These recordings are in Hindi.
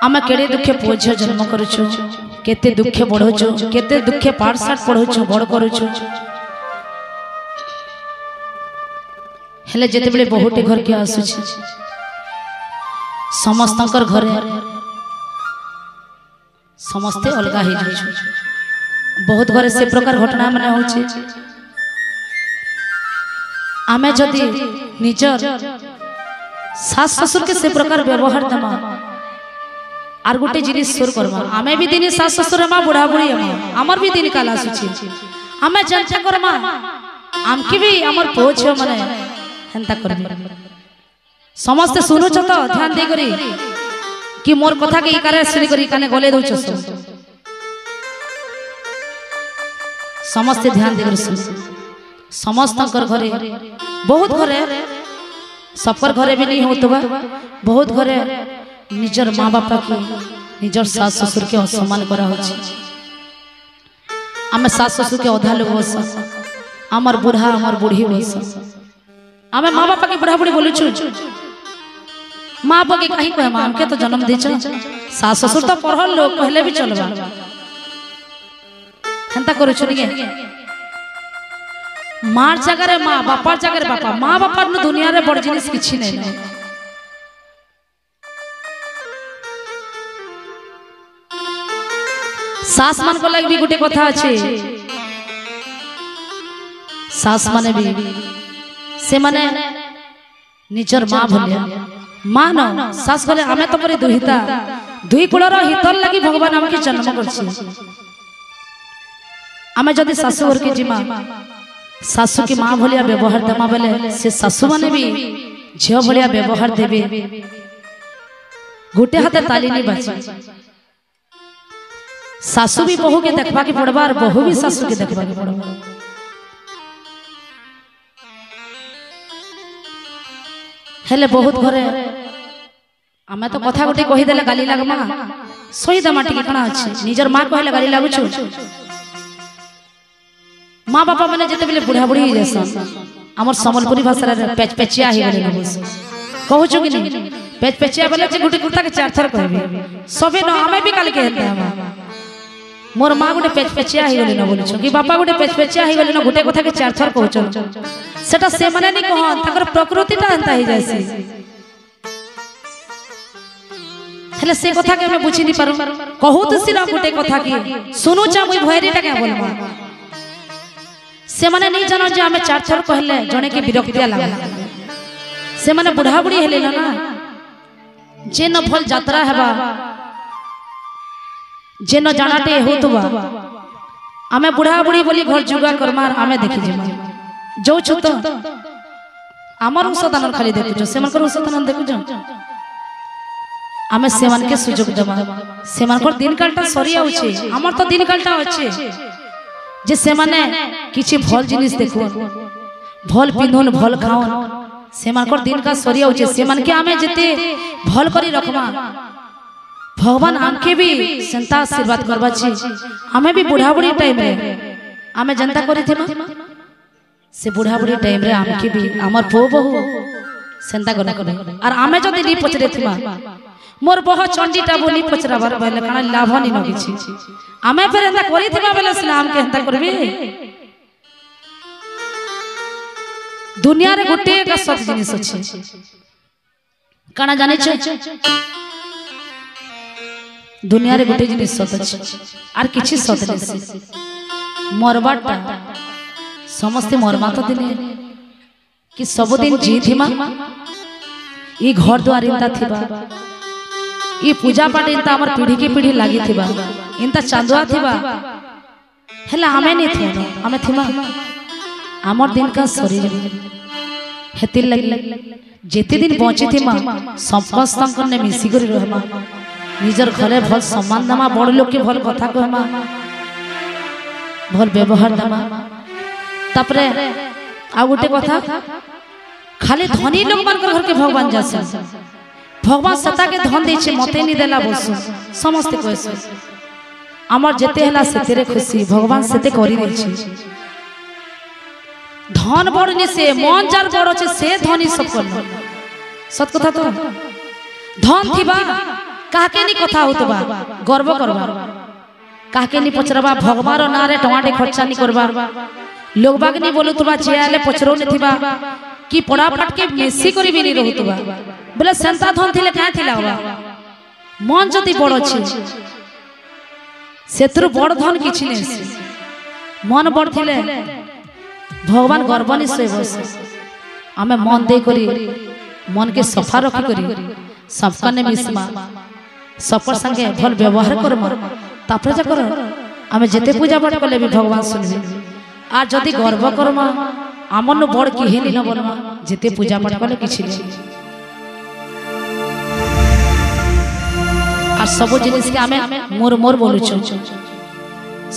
आमे केड़े दुखे पुओ झियो जन्म करूछु केते दुखे बढ़ोछु केते दुखे पाठशाठ पढ़ोछु बड़ करूछु हेले जेते बेले बहुटे घर के आसुछि समस्तकर घरे समस्ते अलगा हो जाछु बहुत घरे से प्रकार घटना माने होछि आमे जदि निजर सास ससुर के से प्रकार व्यवहार दमा आर गोटे जिनिस सुर करमा आमे भी दिन सास ससुर मा बुढ़ा बुढ़ी हमर भी दिन काल आसुछि आमे जनता करमा आमके भी हमर पोछ माने हेंता करबे समस्त सुनु छ तो ध्यान दे करी कि मोर कथा के इकारे सुनी करी काने गले दउ छ समस्त ध्यान दे करी सुन समस्त कर घरे बहुत घरे सबकर घरे भी नहीं होतबा बहुत घरे निजर माँ बापा के निजर सास ससुर के असम्मान करा होछि आमे सास ससुर के अधा लोग बस हमर बूढ़ा हमर बूढ़ी बस आमे माँ बापा के बुढ़ा बुढ़ी बोलु छु माँ बापा के कहीं कहे माँ के तो जन्म दे सास ससुर तो पढ़ल लोग कहले भी चलबा हेंता करू छु निके मार जगह माँ बापार जगह बापा माँ बापार न दुनिया रे बड़ जिनिस किछि नै सास मान को लग भी गोटे कथा अछि सास माने भी से माने निजर माँ भलिया माँ न सास कहले आमे तो परे दुहिता दुई कुलर हितर लगी भगवान हमके जन्म करछि आमे जदि सासु घर के जिमा सासु की माँ भलिया व्यवहार दमा बेले से सासु माने भी झियो भलिया व्यवहार देबे गोटे हाथे ताली नहीं बाजी सासु भी बहु के देखबा के पड़बा और बहु भी सासु के देखबा के पड़बा हेले बहुत घरे आमे तो कथा गोटे कहि देले गाली लागमा सही दमा टिके कणा अछि निजर माँ कहले गाली लागु छु माँ बापा मैंने जिते बेले बुढ़ा बुढ़ी जैसा हमर सम्बलपुरी भाषा रे पेच पेचिया ही गले बस कहू छु कि नहीं पेच पेचिया बोले जे गुटी कुर्ता के चार थर कहबे सबे न हमें भी काल के हेते हम मोर माँ गोटे पेच पेचिया ही गले न बोलु छु कि बापा गोटे पेच पेचिया ही गले न गुटे कथा के चार थर कहू छु सेटा से माने नहीं कहन तकर प्रकृति ता एंता ही जैसी हेले से कथा के हमें बुझी नहीं पारू कहू तो सिरा गुटे कथा की सुनु चा मुई भयरीटा के बोलबा से माने नहीं जानो जे हमें चार थर कहले जने के विरक्तिया लागला से माने बुढ़ा बुढ़ी हेले ना जे न भल यात्रा हेबा जे न जानाटे होतबा हमें बुढ़ा बुढ़ी बोली घर जुगा करमार हमें देखि जे जो छु तो हमर उसदान खाली देखु जो से मनकर उसदान देखु जो हमें सेवन के सुजोग दमा से मनकर दिन कालटा सरी आउछे हमर तो दिन कालटा अछि जे से माने किछि भल जिनिस देखो भल पिंधन भल खाओन से मानकर दिन का सरी होचे से मन के हमें जते भल करी रखमा भगवान आमके भी संता आशीर्वाद करबा छी हमें भी बुढ़ा बुढ़ी टाइम रे हमें जनता करी थेमा से बुढ़ा बुढ़ी टाइम रे आमके भी हमर पो बहु संता गना करे और हमें जदी नी पचरे थेमा मोर बह चंडीटा बोली पचराबार बेले काना लाभ नि नगी छी आमे फेर एंता करी थिबा बेले इस्लाम के एंता करबे दुनिया रे गुटे का सब जिनिस अछि काना जाने छ दुनिया रे गुटे जिनिस सत अछि आर किछि सत नै मरबाटा समस्त मरमा तो दिने कि सब दिन जी थिमा ई घर द्वार इंता थिबा ये पूजा पाठ इंता हमर पीढ़ी की पीढ़ी लागी थिबा इंता चांदुआ थिबा हेला हमें नहीं थे हमें थिमा हमर दिन का शरीर हेतिल लगी जेते दिन पहुंची थिमा समस्त ने मिसी करी रहमा निजर घरे भल सम्मान दमा बड़ लोग के भल कथा कहमा भल व्यवहार दमा तापरे आ गोटे कथा खाली धनी लोग मानकर घर के भगवान जासे भगवान सता के धन दे छे मते नहीं देला बस समस्त कहसे हमर जेते हला सेते खुशी भगवान सेते करी दे छे धन बड़नी से मन जार बड़ छे से धनी सब कर सत कथा तो धन थिबा काके नी कथा होतबा गर्व करबा काके नी पचरबा भगवान ना रे टमाटे खर्चा नी करबा लोग बाग नी बोलुतबा चियाले पचरो ने थिबा कि पड़ा फट के मेसी करी भी नी रहतबा बोले संता धन थिले का थिला मन जति बड़ अछि सेतुर बड़ धन किछि नै मन बड़ थिले भगवान गर्व नी सेबस आमे मन दे करी मन के सफा रखी करी सबका ने मिसमा सफर संगे भल व्यवहार करम तापर जा कर आमे जेते पूजा पाठ कले भी भगवान सुनबे आ जदी गर्व करम आमन बड़ केहे नी न बोलमा जेते पूजा पाठ कले किछि नै आ सब जिनिस के आमे मोर मोर बोलु छु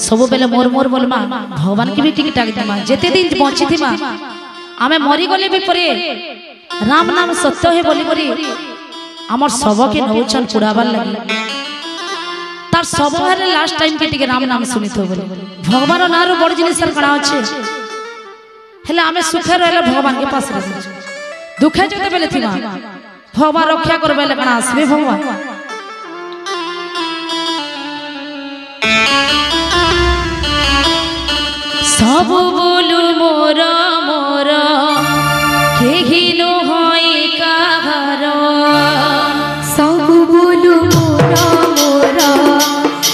सब बेले मोर मोर बोलमा भगवान के भी टिक टाक देमा जेते दिन बंची थिमा आमे मरी गले भी परे राम नाम सत्य है बोली बोली हमर सब के नौचन पुराबार लगी तार सब बारे लास्ट टाइम के टिके राम नाम सुनित हो बोली भगवान नारो बड़ जिनिस कणा अछि हेले आमे सुखे रहले भगवान के पास रह दुखे जते बेले थिमा भगवान रक्षा करबेले कणा आसबे भगवान सब बोलू मोरा मोरा केही नो होई काहर सब बोलू मोरा मोरा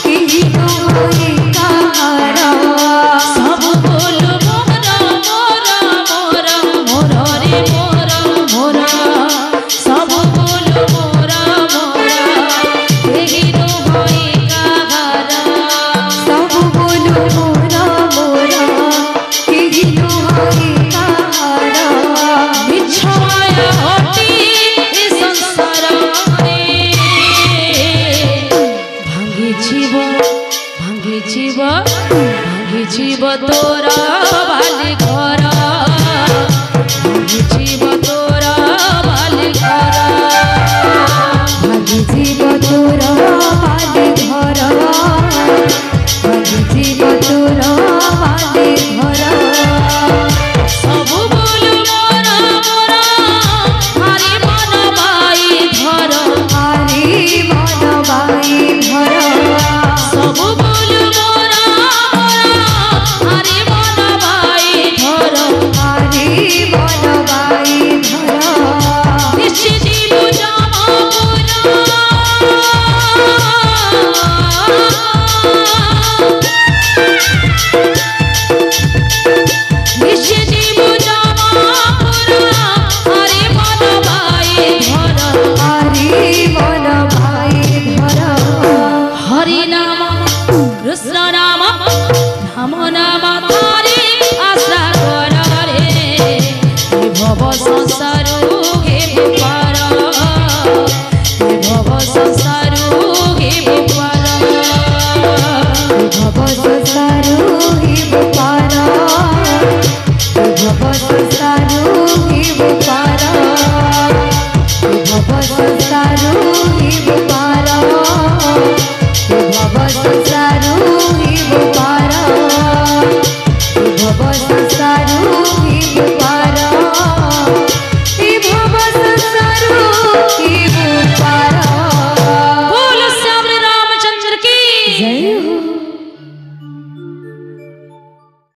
केही नो होई काहर सब बोलू मोरा मोरा मोरा मोरा रे मोरा मोरा सब बोलू मोरा मोरा केही नो होई काहर सब बोलू मोरा मोरा केही नो होई काहर मिछाया होती इस संसार रे भांगी जीव तोरा वाली घर भांगी जीव